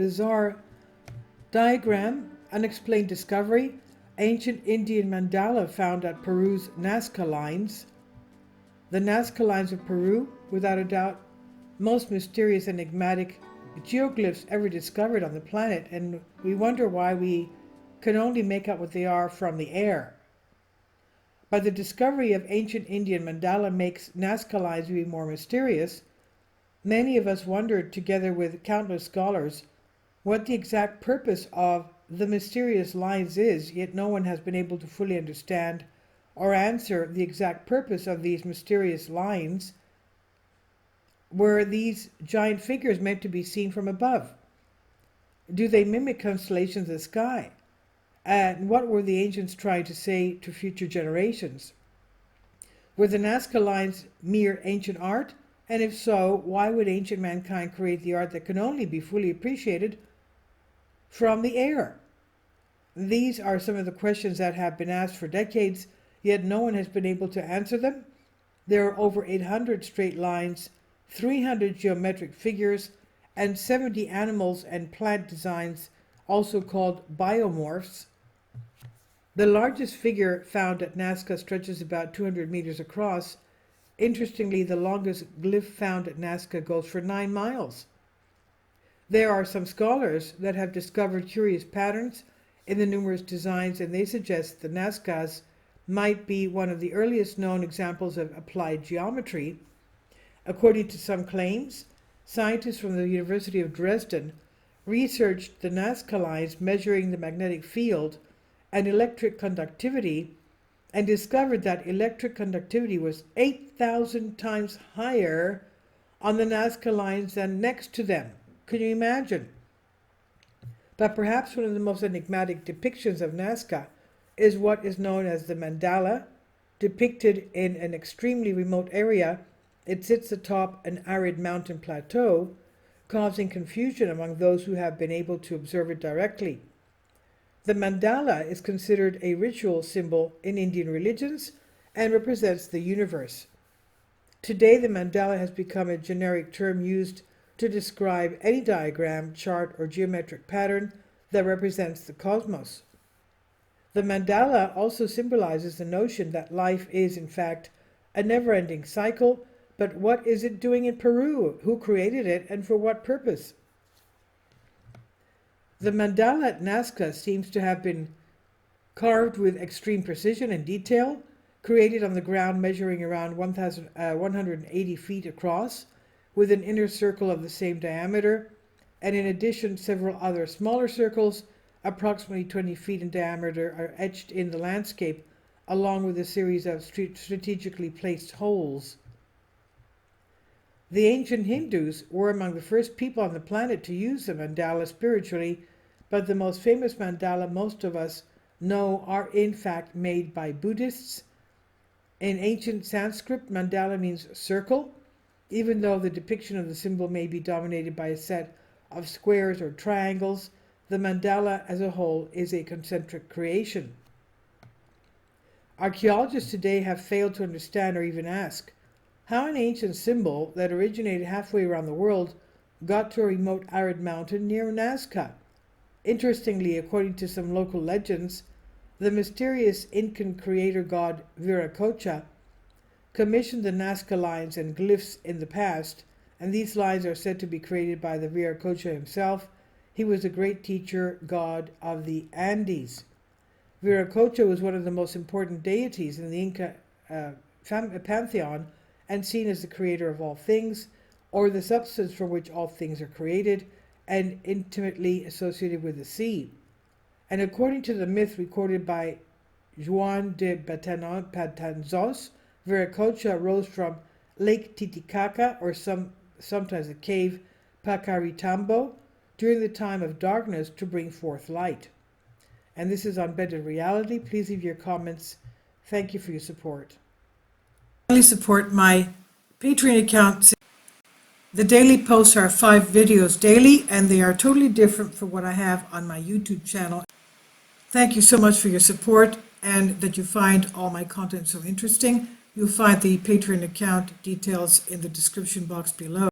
bizarre diagram, unexplained discovery, ancient Indian mandala found at Peru's Nazca lines. The Nazca lines of Peru, without a doubt, most mysterious and enigmatic geoglyphs ever discovered on the planet, and we wonder why we can only make out what they are from the air. But the discovery of ancient Indian mandala makes Nazca lines even more mysterious. Many of us wondered, together with countless scholars, what the exact purpose of the mysterious lines is, yet no one has been able to fully understand or answer the exact purpose of these mysterious lines. Were these giant figures meant to be seen from above? Do they mimic constellations in the sky? And what were the ancients trying to say to future generations? Were the Nazca lines mere ancient art? And if so, why would ancient mankind create the art that can only be fully appreciated from the air? These are some of the questions that have been asked for decades, yet no one has been able to answer them. There are over 800 straight lines, 300 geometric figures, and 70 animals and plant designs, also called biomorphs. The largest figure found at Nazca stretches about 200 meters across. Interestingly, the longest glyph found at Nazca goes for 9 miles. There are some scholars that have discovered curious patterns in the numerous designs, and they suggest the Nazcas might be one of the earliest known examples of applied geometry. According to some claims, scientists from the University of Dresden researched the Nazca lines measuring the magnetic field and electric conductivity, and discovered that electric conductivity was 8,000 times higher on the Nazca lines than next to them. Can you imagine? But perhaps one of the most enigmatic depictions of Nazca is what is known as the mandala, depicted in an extremely remote area. It sits atop an arid mountain plateau, causing confusion among those who have been able to observe it directly. The mandala is considered a ritual symbol in Indian religions and represents the universe. Today, the mandala has become a generic term used to describe any diagram, chart, or geometric pattern that represents the cosmos. The mandala also symbolizes the notion that life is, in fact, a never-ending cycle. But what is it doing in Peru? Who created it, and for what purpose? The mandala at Nazca seems to have been carved with extreme precision and detail, created on the ground measuring around 180 feet across, with an inner circle of the same diameter, and in addition several other smaller circles, approximately 20 feet in diameter, are etched in the landscape, along with a series of strategically placed holes. The ancient Hindus were among the first people on the planet to use the mandala spiritually, but the most famous mandala most of us know are in fact made by Buddhists. In ancient Sanskrit, mandala means circle, even though the depiction of the symbol may be dominated by a set of squares or triangles. The mandala as a whole is a concentric creation. Archaeologists today have failed to understand or even ask how an ancient symbol that originated halfway around the world got to a remote arid mountain near Nazca. Interestingly, according to some local legends, the mysterious Incan creator god Viracocha commissioned the Nazca lines and glyphs in the past, and these lines are said to be created by the Viracocha himself. He was a great teacher god of the Andes. Viracocha was one of the most important deities in the Inca pantheon, and seen as the creator of all things, or the substance from which all things are created, and intimately associated with the sea. And according to the myth recorded by Juan de Betanzos, Viracocha rose from Lake Titicaca, or sometimes the cave Pacaritambo, during the time of darkness to bring forth light. And this is Unbended Reality. Please leave your comments. Thank you for your support. Support my Patreon account. The daily posts are 5 videos daily, and they are totally different from what I have on my YouTube channel. Thank you so much for your support and that you find all my content so interesting. You'll find the Patreon account details in the description box below.